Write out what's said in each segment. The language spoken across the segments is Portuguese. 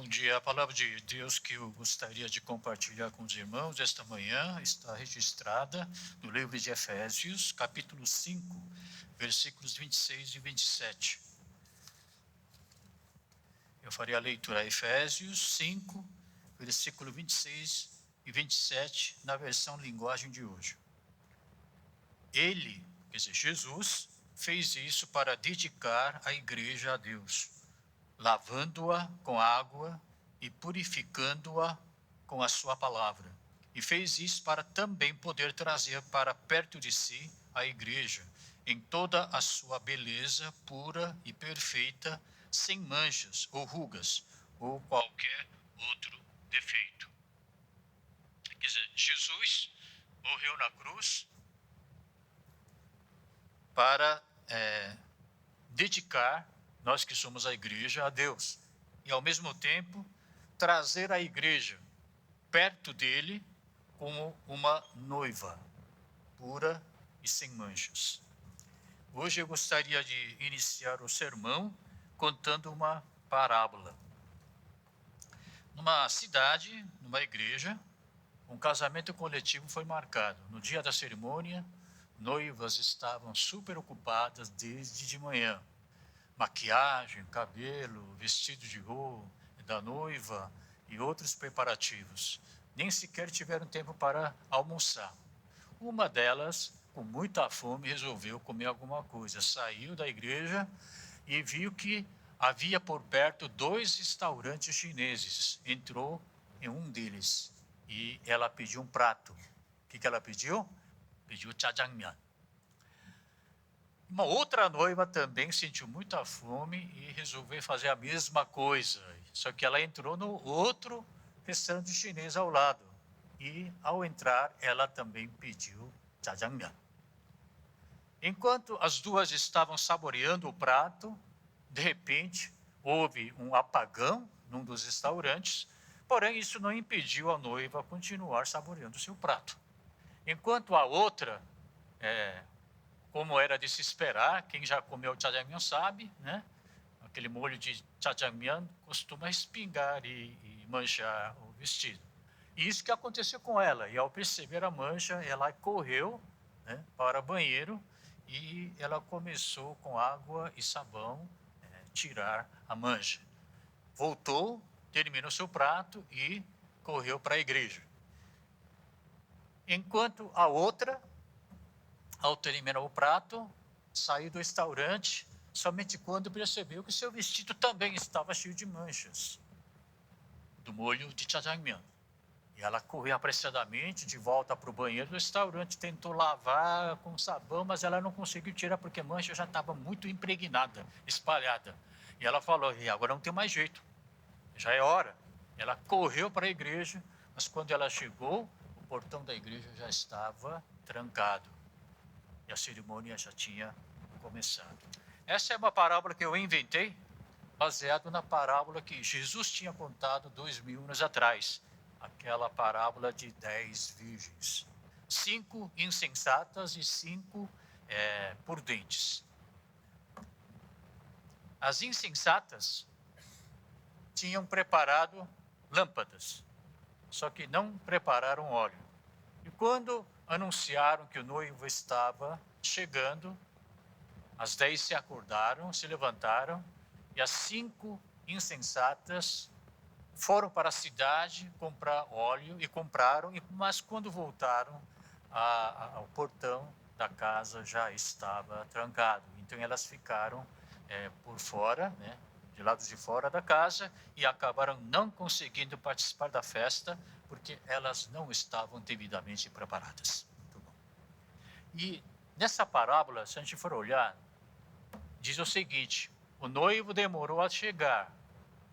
Bom dia. A palavra de Deus que eu gostaria de compartilhar com os irmãos esta manhã está registrada no livro de Efésios, capítulo 5, versículos 26 e 27. Eu farei a leitura Efésios 5, versículo 26 e 27, na versão linguagem de hoje. Ele, quer dizer, Jesus, fez isso para dedicar a igreja a Deus, lavando-a com água e purificando-a com a sua palavra. E fez isso para também poder trazer para perto de si a igreja, em toda a sua beleza pura e perfeita, sem manchas ou rugas, ou qualquer outro defeito. Quer dizer, Jesus morreu na cruz para dedicar, nós que somos a igreja, a Deus. E ao mesmo tempo, trazer a igreja perto dele como uma noiva, pura e sem manchas. Hoje eu gostaria de iniciar o sermão contando uma parábola. Numa cidade, numa igreja, um casamento coletivo foi marcado. No dia da cerimônia, noivas estavam super ocupadas desde de manhã. Maquiagem, cabelo, vestido de ouro da noiva e outros preparativos. Nem sequer tiveram tempo para almoçar. Uma delas, com muita fome, resolveu comer alguma coisa. Saiu da igreja e viu que havia por perto 2 restaurantes chineses. Entrou em um deles e ela pediu um prato. O que ela pediu? Pediu jjajangmyeon. Uma outra noiva também sentiu muita fome e resolveu fazer a mesma coisa. Só que ela entrou no outro restaurante chinês ao lado. E, ao entrar, ela também pediu jjajangmyeon. Enquanto as duas estavam saboreando o prato, de repente, houve um apagão num dos restaurantes, porém isso não impediu a noiva continuar saboreando o seu prato. Enquanto a outra, como era de se esperar, quem já comeu jjajangmyeon sabe, né? Aquele molho de jjajangmyeon costuma espingar e manchar o vestido. E isso que aconteceu com ela. E ao perceber a mancha, ela correu, né, para o banheiro e ela começou com água e sabão tirar a mancha. Voltou, terminou seu prato e correu para a igreja. Enquanto a outra, ao terminar o prato, saiu do restaurante somente quando percebeu que seu vestido também estava cheio de manchas do molho de jjajangmyeon. E ela correu apressadamente de volta para o banheiro do restaurante, tentou lavar com sabão, mas ela não conseguiu tirar porque a mancha já estava muito impregnada, espalhada. E ela falou: e agora não tem mais jeito, já é hora. Ela correu para a igreja, mas quando ela chegou, o portão da igreja já estava trancado. E a cerimônia já tinha começado. Essa é uma parábola que eu inventei, baseado na parábola que Jesus tinha contado 2000 anos atrás. Aquela parábola de 10 virgens. 5 insensatas e 5 prudentes. As insensatas tinham preparado lâmpadas, só que não prepararam óleo. E quando anunciaram que o noivo estava chegando, as 10 se acordaram, se levantaram, e as 5 insensatas foram para a cidade comprar óleo e compraram, mas quando voltaram, o portão da casa já estava trancado. Então elas ficaram por fora, né, de lado de fora da casa, e acabaram não conseguindo participar da festa, porque elas não estavam devidamente preparadas. Muito bom. E nessa parábola, se a gente for olhar, diz o seguinte: o noivo demorou a chegar,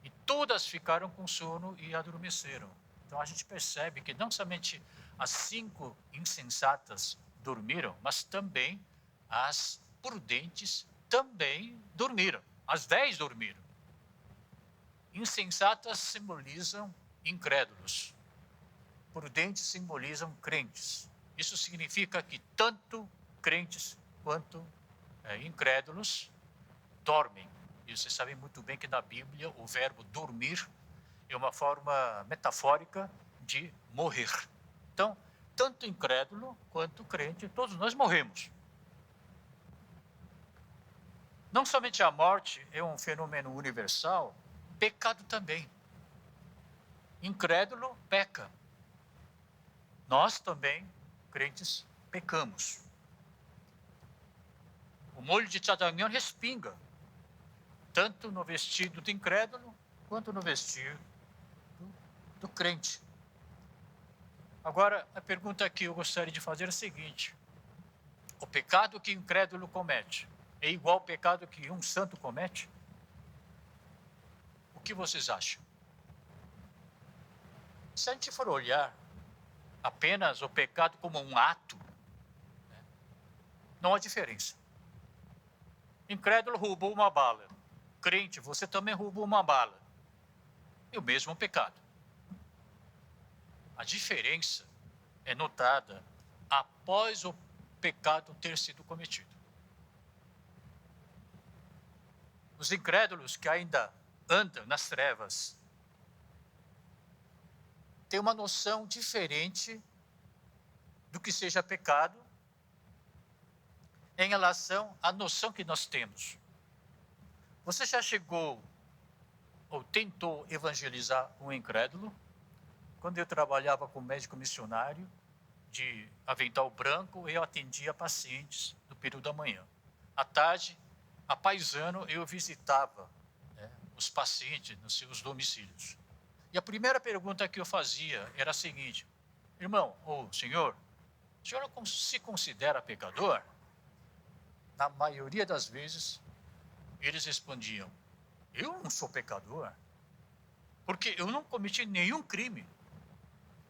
e todas ficaram com sono e adormeceram. Então a gente percebe que não somente as 5 insensatas dormiram, mas também as prudentes também dormiram. As 10 dormiram. Insensatas simbolizam incrédulos. Prudentes simbolizam crentes. Isso significa que tanto crentes quanto incrédulos dormem. E vocês sabem muito bem que na Bíblia o verbo dormir é uma forma metafórica de morrer. Então, tanto incrédulo quanto crente, todos nós morremos. Não somente a morte é um fenômeno universal, pecado também. Incrédulo peca. Nós também, crentes, pecamos. O molho de Tchadanhan respinga, tanto no vestido do incrédulo, quanto no vestido do crente. Agora, a pergunta que eu gostaria de fazer é a seguinte: o pecado que o incrédulo comete é igual ao pecado que um santo comete? O que vocês acham? Se a gente for olhar apenas o pecado como um ato, não há diferença. Incrédulo roubou uma bala. Crente, você também roubou uma bala. É o mesmo pecado. A diferença é notada após o pecado ter sido cometido. Os incrédulos que ainda andam nas trevas têm uma noção diferente do que seja pecado em relação à noção que nós temos. Você já chegou ou tentou evangelizar um incrédulo? Quando eu trabalhava como médico missionário de avental branco, eu atendia pacientes no período da manhã. À tarde, a paisano, eu visitava os pacientes nos seus domicílios. E a primeira pergunta que eu fazia era a seguinte: irmão, ou senhor, o senhor se considera pecador? Na maioria das vezes, eles respondiam: eu não sou pecador, porque eu não cometi nenhum crime.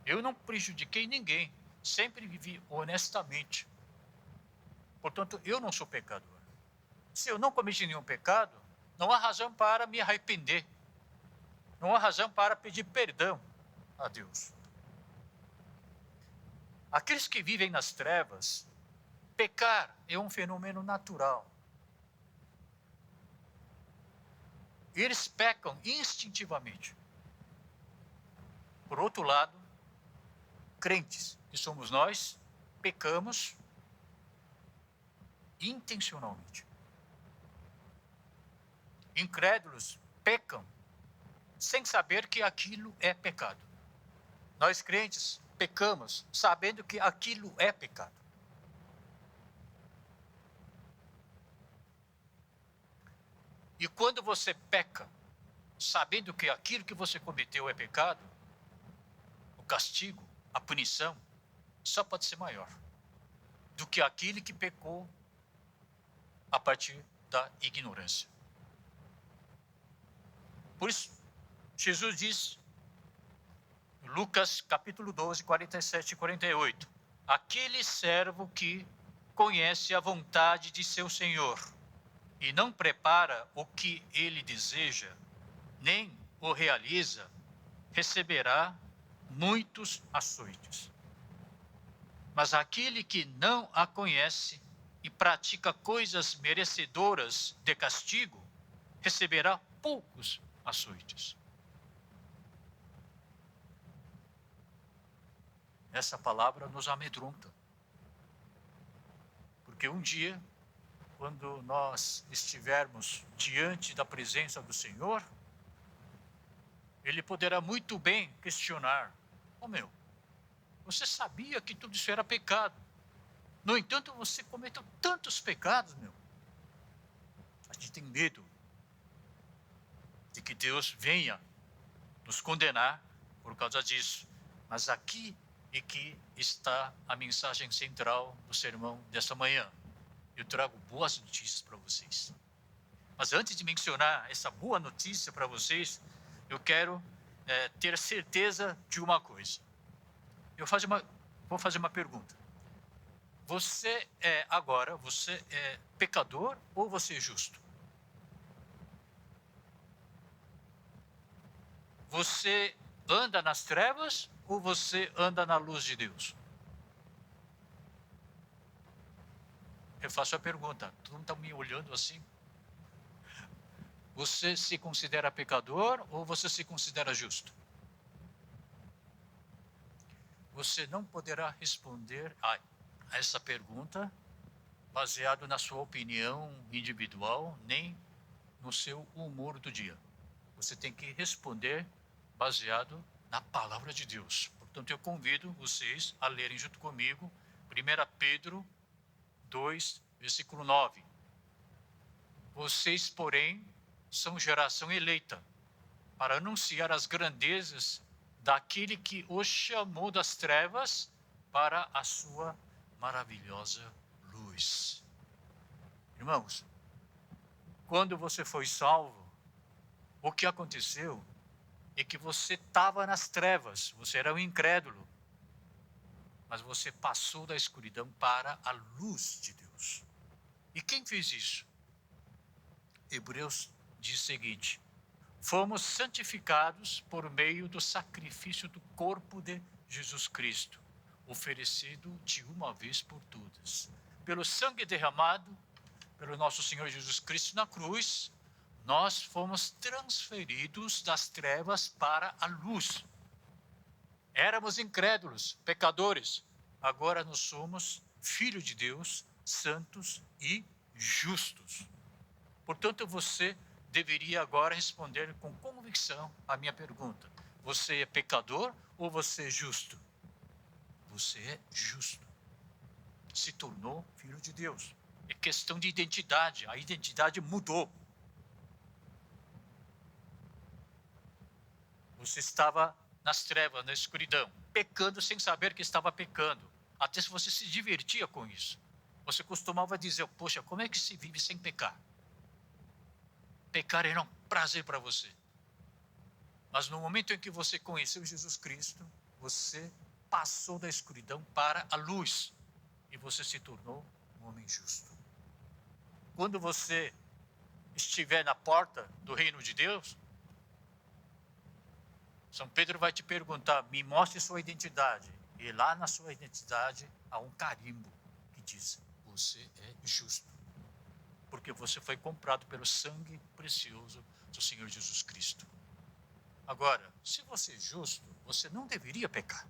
Eu não prejudiquei ninguém, sempre vivi honestamente. Portanto, eu não sou pecador. Se eu não cometi nenhum pecado, não há razão para me arrepender. Não há razão para pedir perdão a Deus. Aqueles que vivem nas trevas, pecar é um fenômeno natural. Eles pecam instintivamente. Por outro lado, crentes, que somos nós, pecamos intencionalmente. Incrédulos pecam sem saber que aquilo é pecado. Nós crentes pecamos sabendo que aquilo é pecado. E quando você peca, sabendo que aquilo que você cometeu é pecado, o castigo, a punição, só pode ser maior do que aquele que pecou a partir da ignorância. Por isso, Jesus diz, Lucas capítulo 12, 47 e 48, aquele servo que conhece a vontade de seu Senhor e não prepara o que ele deseja, nem o realiza, receberá muitos açoites. Mas aquele que não a conhece e pratica coisas merecedoras de castigo, receberá poucos açoites. Essa palavra nos amedronta. Porque um dia, quando nós estivermos diante da presença do Senhor, Ele poderá muito bem questionar: você sabia que tudo isso era pecado? No entanto, você cometeu tantos pecados, A gente tem medo de que Deus venha nos condenar por causa disso. Mas aqui é que está a mensagem central do sermão desta manhã. Eu trago boas notícias para vocês. Mas antes de mencionar essa boa notícia para vocês, eu quero ter certeza de uma coisa. Vou fazer uma pergunta. Você é pecador ou você é justo? Você anda nas trevas ou você anda na luz de Deus? Eu faço a pergunta, todo mundo está me olhando assim? Você se considera pecador ou você se considera justo? Você não poderá responder a essa pergunta baseado na sua opinião individual, nem no seu humor do dia. Você tem que responder baseado na palavra de Deus. Portanto, eu convido vocês a lerem junto comigo 1 Pedro 2, versículo 9. Vocês, porém, são geração eleita, para anunciar as grandezas daquele que os chamou das trevas para a sua maravilhosa luz. Irmãos, quando você foi salvo, o que aconteceu é que você estava nas trevas, você era um incrédulo, mas você passou da escuridão para a luz de Deus. E quem fez isso? Hebreus diz o seguinte: fomos santificados por meio do sacrifício do corpo de Jesus Cristo, oferecido de uma vez por todas. Pelo sangue derramado pelo nosso Senhor Jesus Cristo na cruz, nós fomos transferidos das trevas para a luz. Éramos incrédulos, pecadores. Agora nós somos filhos de Deus, santos e justos. Portanto, você deveria agora responder com convicção a minha pergunta: você é pecador ou você é justo? Você é justo. Se tornou filho de Deus. É questão de identidade. A identidade mudou. Você estava nas trevas, na escuridão, pecando sem saber que estava pecando. Até se você se divertia com isso. Você costumava dizer: poxa, como é que se vive sem pecar? Pecar era um prazer para você. Mas no momento em que você conheceu Jesus Cristo, você passou da escuridão para a luz. E você se tornou um homem justo. Quando você estiver na porta do reino de Deus, São Pedro vai te perguntar: me mostre sua identidade. E lá na sua identidade há um carimbo que diz: você é justo. Porque você foi comprado pelo sangue precioso do Senhor Jesus Cristo. Agora, se você é justo, você não deveria pecar.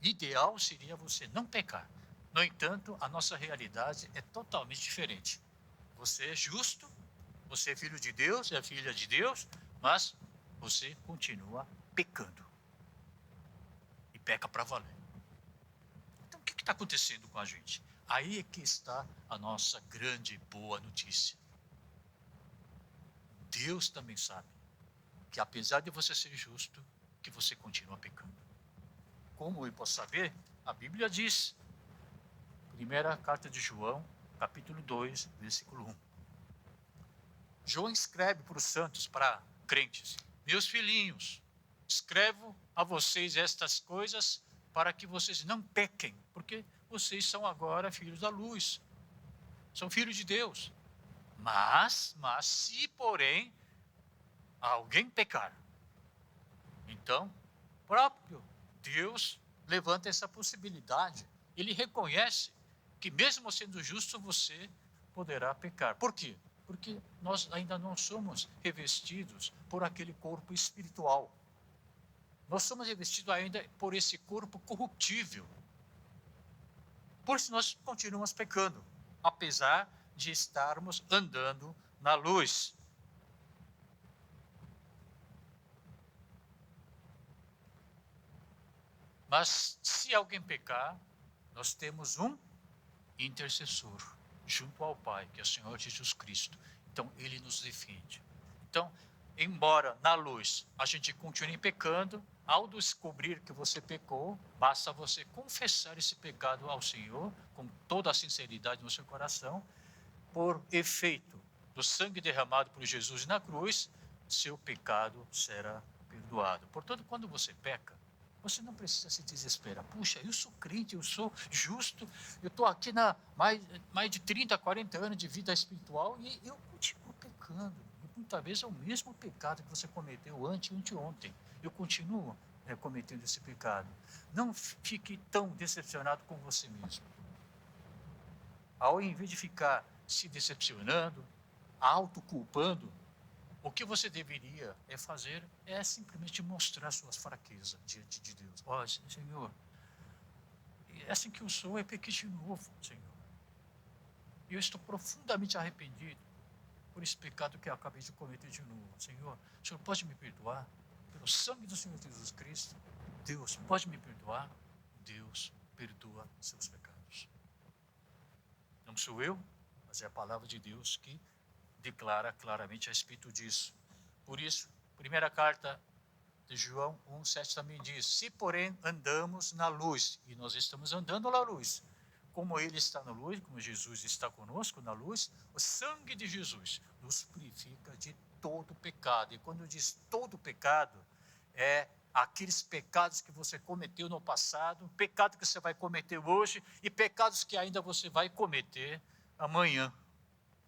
Ideal seria você não pecar. No entanto, a nossa realidade é totalmente diferente. Você é justo, você é filho de Deus, é filha de Deus, mas você continua pecando. E peca para valer. Então, o que está acontecendo com a gente? Aí é que está a nossa grande boa notícia. Deus também sabe que apesar de você ser justo, que você continua pecando. Como eu posso saber? A Bíblia diz, primeira carta de João, capítulo 2, versículo 1. João escreve para os santos, para crentes: meus filhinhos, escrevo a vocês estas coisas para que vocês não pequem, porque vocês são agora filhos da luz, são filhos de Deus. Mas se porém alguém pecar, então próprio Deus levanta essa possibilidade. Ele reconhece que mesmo sendo justo, você poderá pecar. Por quê? Porque nós ainda não somos revestidos por aquele corpo espiritual. Nós somos revestidos ainda por esse corpo corruptível. Por isso nós continuamos pecando, apesar de estarmos andando na luz. Mas se alguém pecar, nós temos um intercessor junto ao Pai, que é o Senhor Jesus Cristo. Então, Ele nos defende. Então, embora na luz a gente continue pecando, ao descobrir que você pecou, basta você confessar esse pecado ao Senhor, com toda a sinceridade no seu coração, por efeito do sangue derramado por Jesus na cruz, seu pecado será perdoado. Portanto, quando você peca, você não precisa se desesperar. Puxa, eu sou crente, eu sou justo, eu estou aqui na mais de 30, 40 anos de vida espiritual e eu continuo pecando. E muitas vezes é o mesmo pecado que você cometeu anteontem. Eu continuo cometendo esse pecado. Não fique tão decepcionado com você mesmo. Ao invés de ficar se decepcionando, autoculpando, o que você deveria fazer é simplesmente mostrar suas fraquezas diante de Deus. Ó, Senhor, é assim que eu sou, eu pequei de novo, Senhor. E eu estou profundamente arrependido por esse pecado que eu acabei de cometer de novo. Senhor, o Senhor pode me perdoar? Pelo sangue do Senhor Jesus Cristo, Deus pode me perdoar? Deus perdoa seus pecados. Não sou eu, mas é a palavra de Deus que declara claramente a respeito disso. Por isso, primeira carta de João 1,7 também diz: se porém andamos na luz, e nós estamos andando na luz, como Ele está na luz, como Jesus está conosco na luz, o sangue de Jesus nos purifica de todo pecado. E quando diz todo pecado, é aqueles pecados que você cometeu no passado, pecado que você vai cometer hoje e pecados que ainda você vai cometer amanhã.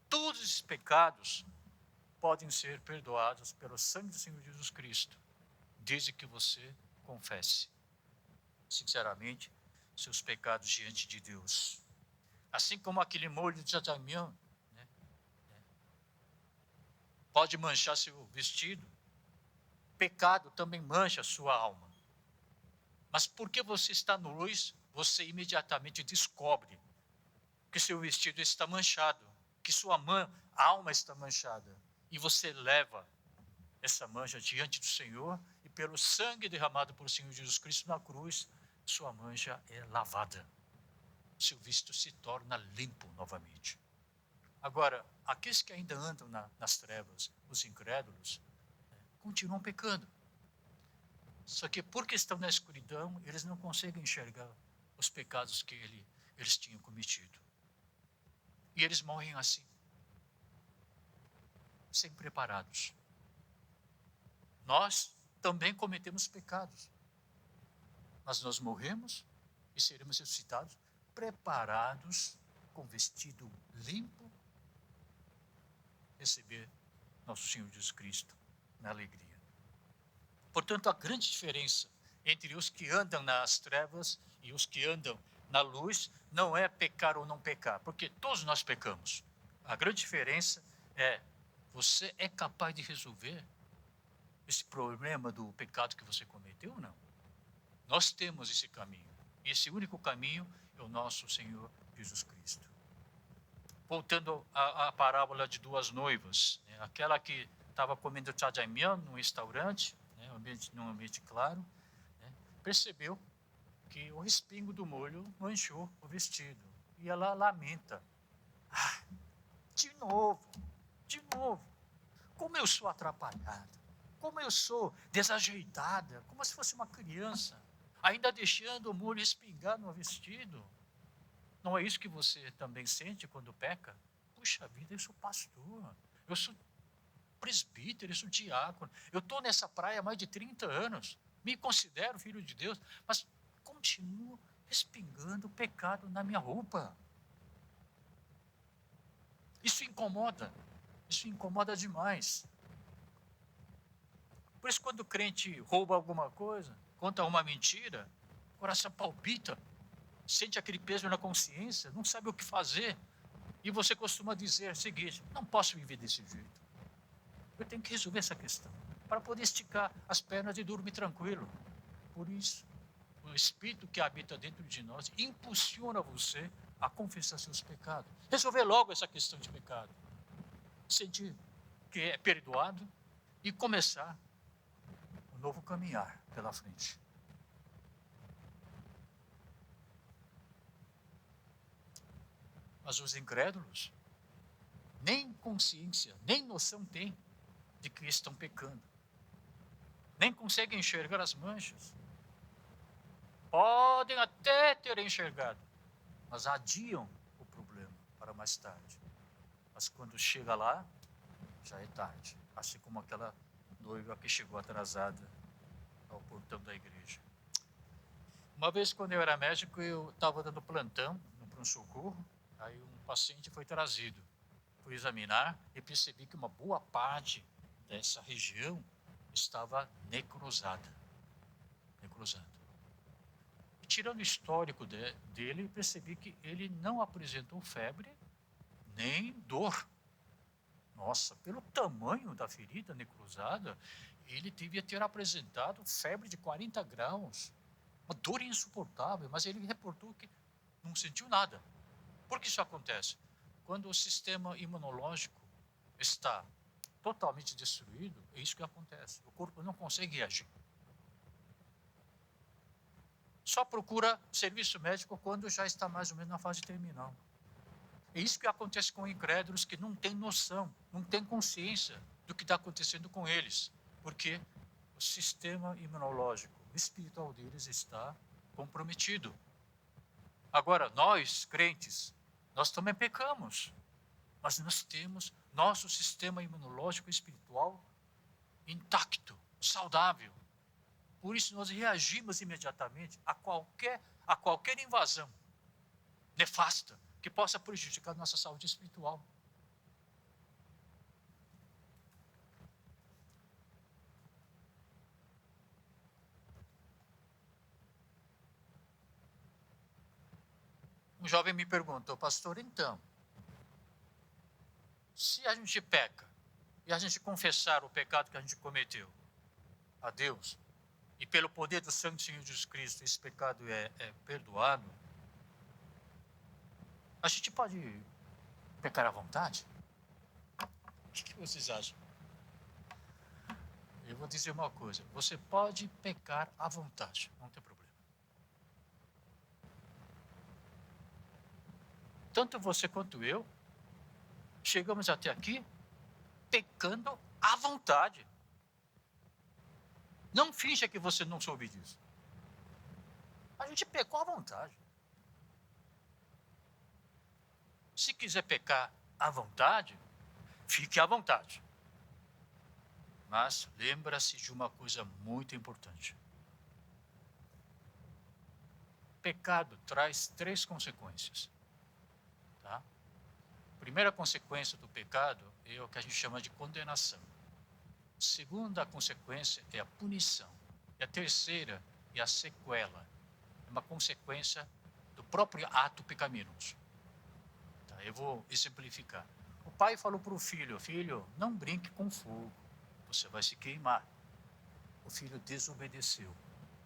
Todos esses pecados podem ser perdoados pelo sangue do Senhor Jesus Cristo, desde que você confesse, sinceramente, seus pecados diante de Deus. Assim como aquele molho de Jajamião, pode manchar seu vestido, pecado também mancha a sua alma. Mas porque você está no luz, você imediatamente descobre que seu vestido está manchado, que sua alma está manchada. E você leva essa mancha diante do Senhor, e pelo sangue derramado por Senhor Jesus Cristo na cruz, sua mancha é lavada. Seu vestido se torna limpo novamente. Agora, aqueles que ainda andam nas trevas, os incrédulos, continuam pecando. Só que porque estão na escuridão, eles não conseguem enxergar os pecados que eles tinham cometido. E eles morrem assim, sem preparados. Nós também cometemos pecados, mas nós morremos e seremos ressuscitados, preparados, com vestido limpo, receber nosso Senhor Jesus Cristo na alegria. Portanto, a grande diferença entre os que andam nas trevas e os que andam na luz não é pecar ou não pecar, porque todos nós pecamos. A grande diferença é: você é capaz de resolver esse problema do pecado que você cometeu ou não? Nós temos esse caminho. E esse único caminho é o nosso Senhor Jesus Cristo. Voltando à parábola de duas noivas, aquela que estava comendo jajangmyeon num restaurante, num ambiente claro, percebeu que o respingo do molho manchou o vestido. E ela lamenta: de novo, como eu sou atrapalhada, como eu sou desajeitada, como se fosse uma criança, ainda deixando o molho espingar no vestido. Não é isso que você também sente quando peca? Puxa vida, eu sou pastor, eu sou presbítero, eu sou diácono, eu estou nessa praia há mais de 30 anos, me considero filho de Deus, mas continuo respingando pecado na minha roupa. Isso incomoda demais. Por isso, quando o crente rouba alguma coisa, conta uma mentira, o coração palpita, sente aquele peso na consciência, não sabe o que fazer. E você costuma dizer o seguinte: não posso viver desse jeito. Eu tenho que resolver essa questão, para poder esticar as pernas e dormir tranquilo. Por isso, o Espírito que habita dentro de nós impulsiona você a confessar seus pecados. Resolver logo essa questão de pecado. Sentir que é perdoado e começar um novo caminhar pela frente. Mas os incrédulos nem consciência, nem noção têm de que estão pecando. Nem conseguem enxergar as manchas. Podem até ter enxergado, mas adiam o problema para mais tarde. Mas quando chega lá, já é tarde. Assim como aquela noiva que chegou atrasada ao portão da igreja. Uma vez, quando eu era médico, eu estava dando plantão no pronto-socorro. Aí um paciente foi trazido. Fui examinar e percebi que uma boa parte dessa região estava necrosada. E tirando o histórico dele, percebi que ele não apresentou febre nem dor. Nossa, pelo tamanho da ferida necrosada, ele devia ter apresentado febre de 40 graus, uma dor insuportável, mas ele reportou que não sentiu nada. Por que isso acontece? Quando o sistema imunológico está totalmente destruído, é isso que acontece. O corpo não consegue reagir. Só procura serviço médico quando já está mais ou menos na fase terminal. É isso que acontece com incrédulos que não têm noção, não têm consciência do que está acontecendo com eles. Porque o sistema imunológico espiritual deles está comprometido. Agora, nós, crentes, nós também pecamos. Mas nós temos nosso sistema imunológico espiritual intacto, saudável. Por isso nós reagimos imediatamente a qualquer invasão nefasta que possa prejudicar nossa saúde espiritual. Um jovem me perguntou, pastor, então, se a gente peca e a gente confessar o pecado que a gente cometeu a Deus, e pelo poder do sangue de Jesus Cristo esse pecado é perdoado, a gente pode pecar à vontade? O que vocês acham? Eu vou dizer uma coisa, você pode pecar à vontade, não tem problema. Tanto você quanto eu, chegamos até aqui pecando à vontade. Não finja que você não soube disso. A gente pecou à vontade. Se quiser pecar à vontade, fique à vontade. Mas lembra-se de uma coisa muito importante. Pecado traz 3 consequências. Tá? A primeira consequência do pecado é o que a gente chama de condenação. A segunda consequência é a punição. E a terceira é a sequela. É uma consequência do próprio ato pecaminoso. Tá? Eu vou exemplificar. O pai falou para o filho, filho, não brinque com fogo, você vai se queimar. O filho desobedeceu.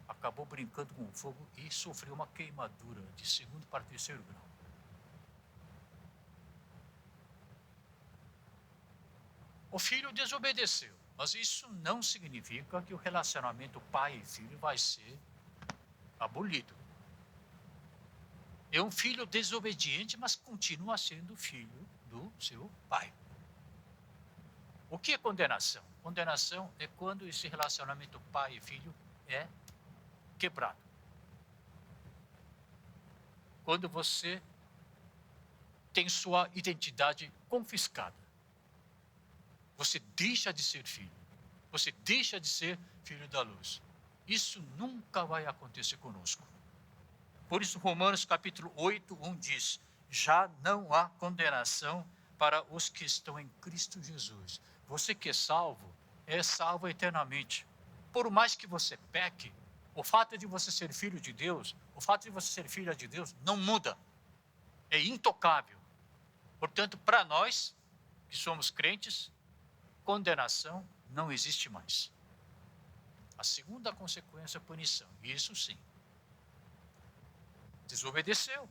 Acabou brincando com o fogo e sofreu uma queimadura de 2º para 3º grau. O filho desobedeceu, mas isso não significa que o relacionamento pai e filho vai ser abolido. É um filho desobediente, mas continua sendo filho do seu pai. O que é condenação? Condenação é quando esse relacionamento pai e filho é quebrado. Quando você tem sua identidade confiscada. Você deixa de ser filho. Você deixa de ser filho da luz. Isso nunca vai acontecer conosco. Por isso, Romanos capítulo 8, 1 diz, já não há condenação para os que estão em Cristo Jesus. Você que é salvo eternamente. Por mais que você peque, o fato de você ser filho de Deus, o fato de você ser filha de Deus, não muda. É intocável. Portanto, para nós, que somos crentes, condenação não existe mais. A segunda consequência é a punição. Isso sim. Desobedeceu.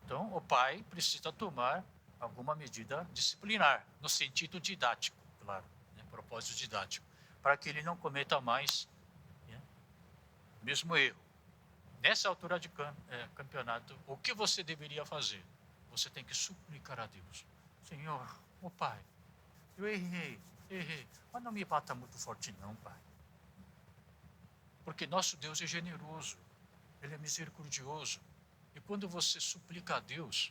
Então, o pai precisa tomar alguma medida disciplinar, no sentido didático, claro, propósito didático, para que ele não cometa mais o mesmo erro. Nessa altura de campeonato, o que você deveria fazer? Você tem que suplicar a Deus. Senhor, o pai, eu errei, mas não me bata muito forte não, pai. Porque nosso Deus é generoso, Ele é misericordioso. E quando você suplica a Deus,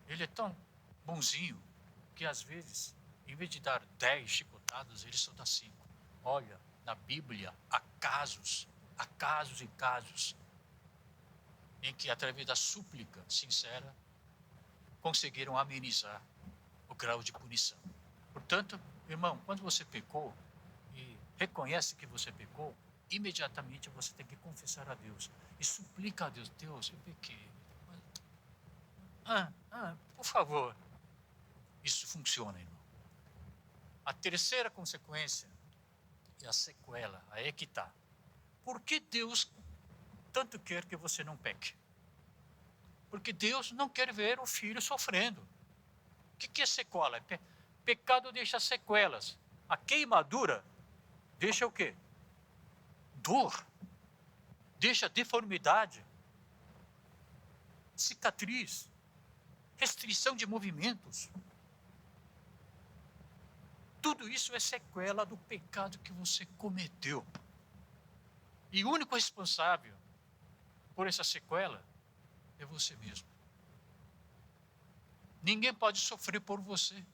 Ele é tão bonzinho, que às vezes, em vez de dar 10 chicotadas, Ele só dá 5. Olha, na Bíblia, há casos e casos, em que através da súplica sincera, conseguiram amenizar o grau de punição. Portanto, irmão, quando você pecou e reconhece que você pecou, imediatamente você tem que confessar a Deus e suplica a Deus, Deus, eu pequei. Por favor. Isso funciona, irmão. A terceira consequência é a sequela, aí é que está. Por que Deus tanto quer que você não peque? Porque Deus não quer ver o filho sofrendo. O que é sequela? Pecado deixa sequelas. A queimadura deixa o quê? Dor. Deixa deformidade. Cicatriz. Restrição de movimentos. Tudo isso é sequela do pecado que você cometeu. E o único responsável por essa sequela é você mesmo. Ninguém pode sofrer por você.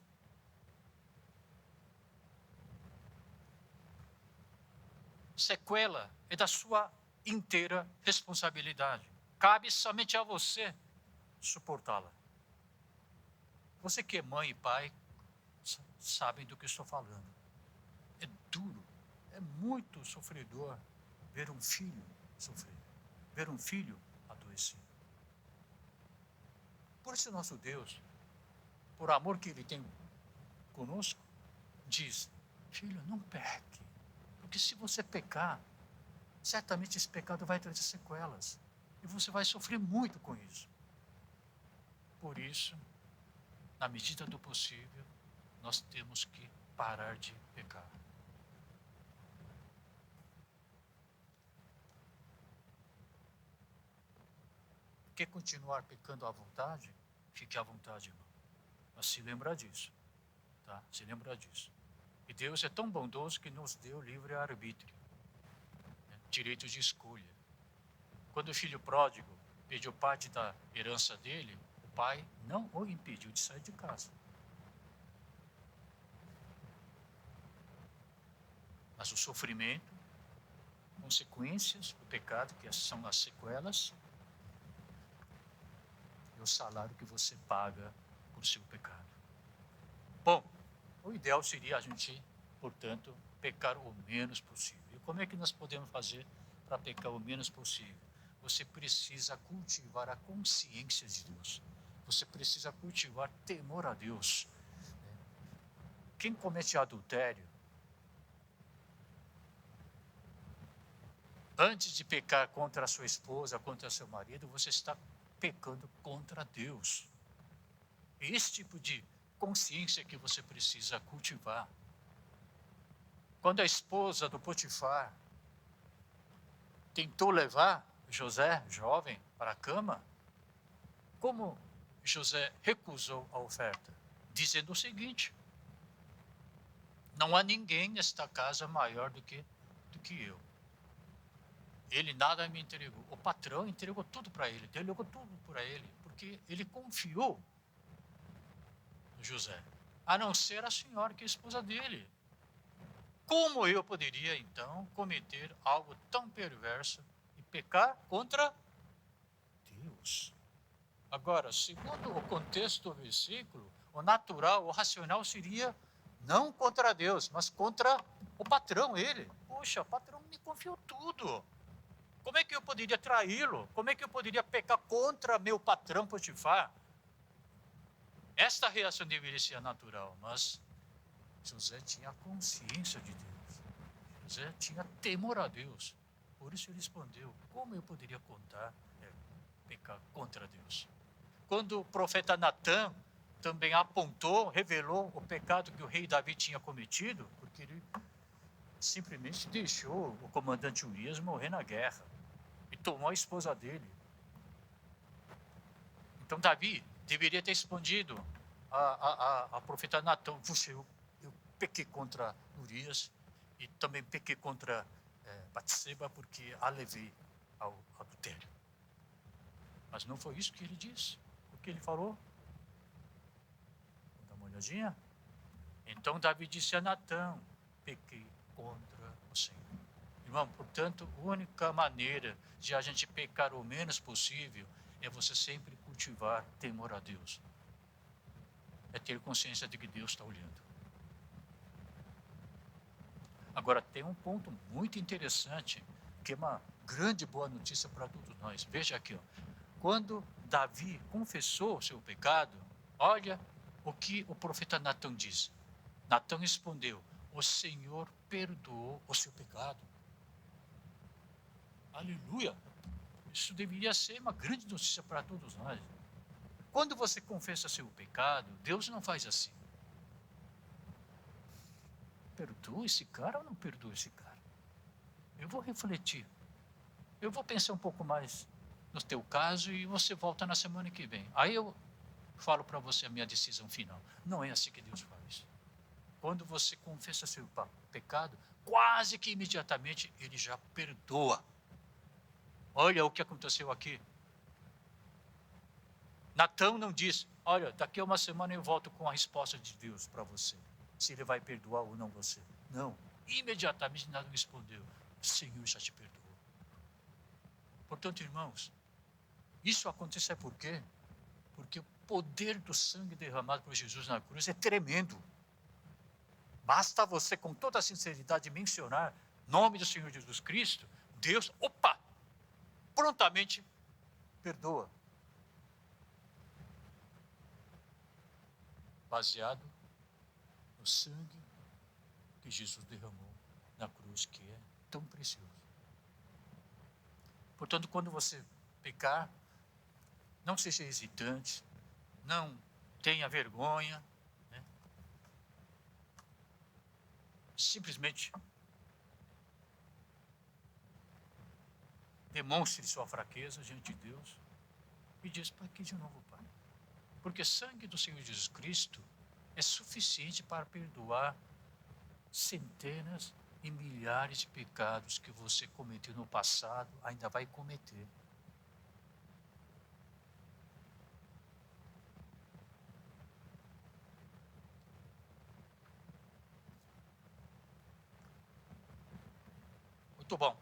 Sequela é da sua inteira responsabilidade. Cabe somente a você suportá-la. Você que é mãe e pai, sabem do que estou falando. É duro, é muito sofredor ver um filho sofrer, ver um filho adoecer. Por isso nosso Deus, por amor que Ele tem conosco, diz, filho, não peque, porque se você pecar, certamente esse pecado vai trazer sequelas, e você vai sofrer muito com isso. Por isso, na medida do possível, nós temos que parar de pecar. Quer continuar pecando à vontade? Fique à vontade, irmão. Mas se lembra disso. Tá? Se lembra disso. E Deus é tão bondoso que nos deu livre arbítrio. Né? Direito de escolha. Quando o filho pródigo pediu parte da herança dele, o pai não o impediu de sair de casa. Mas o sofrimento, consequências do pecado, que são as sequelas, e o salário que você paga por seu pecado. Bom, o ideal seria a gente, portanto, pecar o menos possível. E como é que nós podemos fazer para pecar o menos possível? Você precisa cultivar a consciência de Deus. Você precisa cultivar temor a Deus. Quem comete adultério, antes de pecar contra a sua esposa, contra seu marido, você está pecando contra Deus. É esse tipo de consciência que você precisa cultivar. Quando a esposa do Potifar tentou levar José, jovem, para a cama, como José recusou a oferta? Dizendo o seguinte, não há ninguém nesta casa maior do que eu. Ele nada me entregou. O patrão entregou tudo para ele, delegou tudo para ele, porque ele confiou no José, a não ser a senhora, que é a esposa dele. Como eu poderia, então, cometer algo tão perverso e pecar contra Deus? Agora, segundo o contexto do versículo, o natural, o racional seria não contra Deus, mas contra o patrão, ele. Poxa, o patrão me confiou tudo. Como é que eu poderia traí-lo? Como é que eu poderia pecar contra meu patrão Potifar? Esta reação deveria ser natural, mas José tinha consciência de Deus. José tinha temor a Deus. Por isso ele respondeu, como eu poderia pecar contra Deus? Quando o profeta Natã também apontou, revelou o pecado que o rei Davi tinha cometido, porque ele simplesmente deixou o comandante Urias morrer na guerra e tomou a esposa dele. Então Davi deveria ter respondido a profeta Natã, eu pequei contra Urias e também pequei contra Batseba porque a levei ao adultério. Mas não foi isso que ele disse. O que ele falou? Vamos dar uma olhadinha? Então Davi disse a Natã, pequei contra o Senhor. Irmão, portanto, a única maneira de a gente pecar o menos possível é você sempre cultivar temor a Deus. É ter consciência de que Deus está olhando. Agora, tem um ponto muito interessante, que é uma grande boa notícia para todos nós. Veja aqui, ó. Quando Davi confessou o seu pecado, olha o que o profeta Natã diz. Natã respondeu: o Senhor perdoou o seu pecado. Aleluia! Isso deveria ser uma grande notícia para todos nós. Quando você confessa seu pecado, Deus não faz assim. Perdoa esse cara ou não perdoa esse cara? Eu vou refletir. Eu vou pensar um pouco mais no teu caso e você volta na semana que vem. Aí eu falo para você a minha decisão final. Não é assim que Deus faz. Quando você confessa seu pecado, quase que imediatamente ele já perdoa. Olha o que aconteceu aqui. Natã não diz: olha, daqui a uma semana eu volto com a resposta de Deus para você, se ele vai perdoar ou não você. Não, imediatamente Natã respondeu: o Senhor já te perdoou. Portanto, irmãos, isso acontece por quê? Porque o poder do sangue derramado por Jesus na cruz é tremendo. Basta você, com toda a sinceridade, mencionar o nome do Senhor Jesus Cristo, Deus, prontamente perdoa. Baseado no sangue que Jesus derramou na cruz, que é tão precioso. Portanto, quando você pecar, não seja hesitante, não tenha vergonha, né? Simplesmente demonstre sua fraqueza diante de Deus e diz: para que de novo, Pai? Porque o sangue do Senhor Jesus Cristo é suficiente para perdoar centenas e milhares de pecados que você cometeu no passado, ainda vai cometer. Muito bom.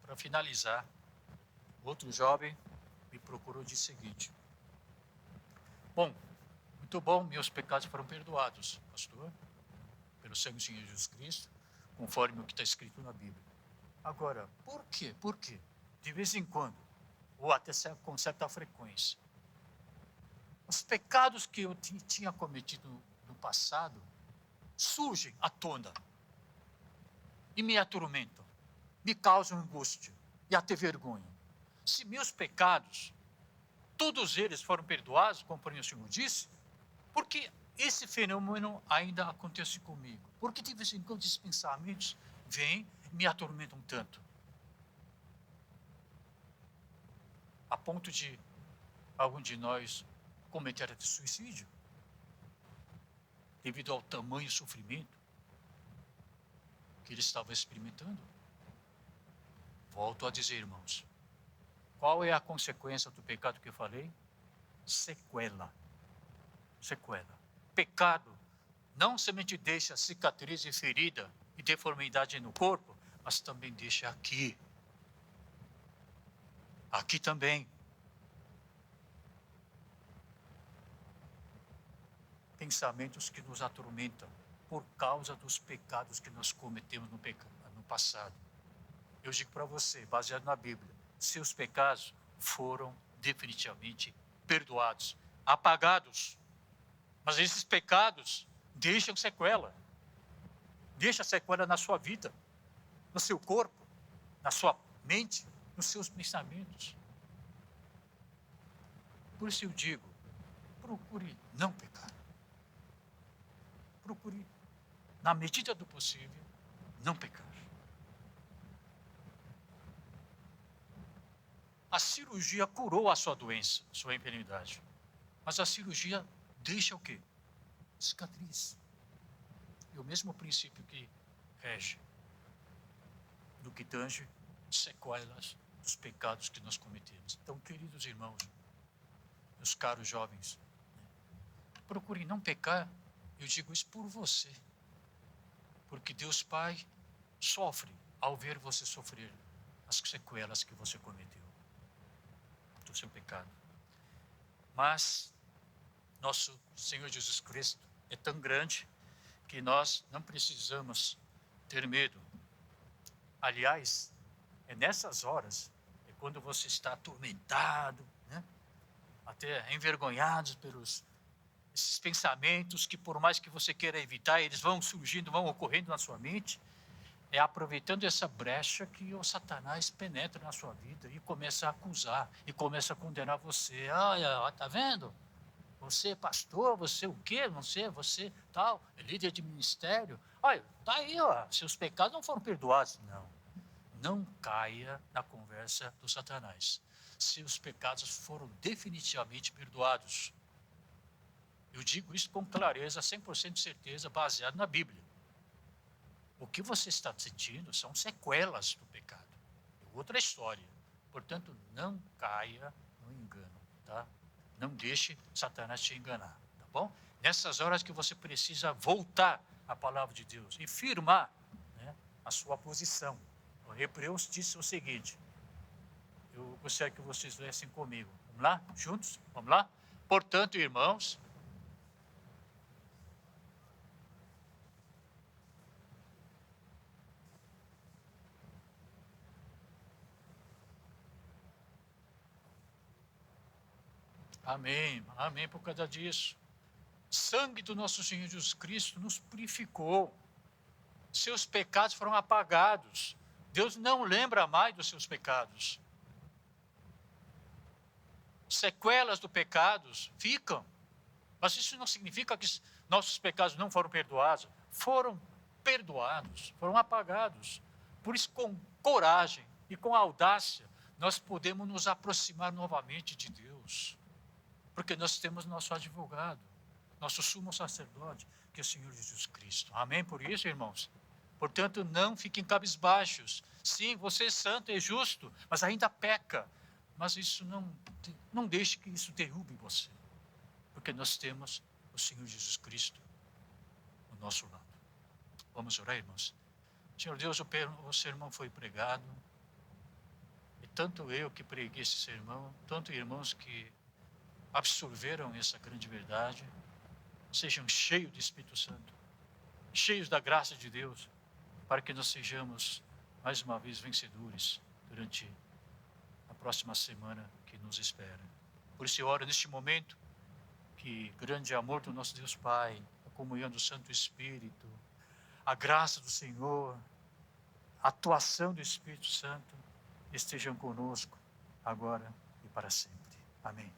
Para finalizar, outro jovem me procurou e disse o seguinte: bom, muito bom, meus pecados foram perdoados, pastor, pelo sangue do Senhor Jesus Cristo, conforme o que está escrito na Bíblia. Agora, por quê? Por quê? De vez em quando, ou até com certa frequência, os pecados que eu tinha cometido no passado surgem à tona e me atormentam, me causam angústia e até vergonha. Se meus pecados, todos eles foram perdoados, conforme o Senhor disse, por que esse fenômeno ainda acontece comigo? Porque de vez em quando esses pensamentos vêm e me atormentam tanto, a ponto de algum de nós cometer até suicídio, devido ao tamanho sofrimento que ele estava experimentando. Volto a dizer, irmãos, qual é a consequência do pecado que eu falei? Sequela. Sequela. Pecado não somente deixa cicatriz e ferida e deformidade no corpo, mas também deixa aqui. Aqui também. Pensamentos que nos atormentam por causa dos pecados que nós cometemos no passado. Eu digo para você, baseado na Bíblia, seus pecados foram definitivamente perdoados, apagados. Mas esses pecados deixam sequela. Deixa sequela na sua vida, no seu corpo, na sua mente, nos seus pensamentos. Por isso eu digo, procure não pecar. Procure, na medida do possível, não pecar. A cirurgia curou a sua doença, sua enfermidade. Mas a cirurgia deixa o quê? Cicatriz. É o mesmo princípio que rege no que tange sequelas dos pecados que nós cometemos. Então, queridos irmãos, meus caros jovens, procurem não pecar. Eu digo isso por você. Porque Deus Pai sofre ao ver você sofrer as sequelas que você cometeu do seu pecado. Mas nosso Senhor Jesus Cristo é tão grande que nós não precisamos ter medo. Aliás, é nessas horas, é quando você está atormentado, né? Até envergonhado pelos esses pensamentos que, por mais que você queira evitar, eles vão surgindo, vão ocorrendo na sua mente. É aproveitando essa brecha que o Satanás penetra na sua vida e começa a acusar, e começa a condenar você. Olha, tá vendo? Você é pastor, você o quê? Não sei, você tal, é líder de ministério. Olha, tá aí, ó, seus pecados não foram perdoados. Não caia na conversa do Satanás. Seus pecados foram definitivamente perdoados. Eu digo isso com clareza, 100% de certeza, baseado na Bíblia. O que você está sentindo são sequelas do pecado. É outra história. Portanto, não caia no engano, tá? Não deixe Satanás te enganar, tá bom? Nessas horas que você precisa voltar à palavra de Deus e firmar, né, a sua posição. O Hebreus disse o seguinte, eu gostaria que vocês lessem comigo. Vamos lá? Juntos? Vamos lá? Portanto, irmãos, amém, amém por causa disso. Sangue do nosso Senhor Jesus Cristo nos purificou. Seus pecados foram apagados. Deus não lembra mais dos seus pecados. Sequelas do pecado ficam. Mas isso não significa que nossos pecados não foram perdoados. Foram perdoados, foram apagados. Por isso, com coragem e com audácia, nós podemos nos aproximar novamente de Deus. Porque nós temos nosso advogado, nosso sumo sacerdote, que é o Senhor Jesus Cristo. Amém por isso, irmãos? Portanto, não fiquem cabisbaixos. Sim, você é santo, é justo, mas ainda peca. Mas isso não deixe que isso derrube você. Porque nós temos o Senhor Jesus Cristo ao nosso lado. Vamos orar, irmãos? Senhor Deus, o sermão foi pregado. E tanto eu que preguei esse sermão, tanto irmãos que absorveram essa grande verdade, sejam cheios do Espírito Santo, cheios da graça de Deus, para que nós sejamos, mais uma vez, vencedores durante a próxima semana que nos espera. Por isso eu oro neste momento, que grande amor do nosso Deus Pai, a comunhão do Santo Espírito, a graça do Senhor, a atuação do Espírito Santo estejam conosco, agora e para sempre. Amém.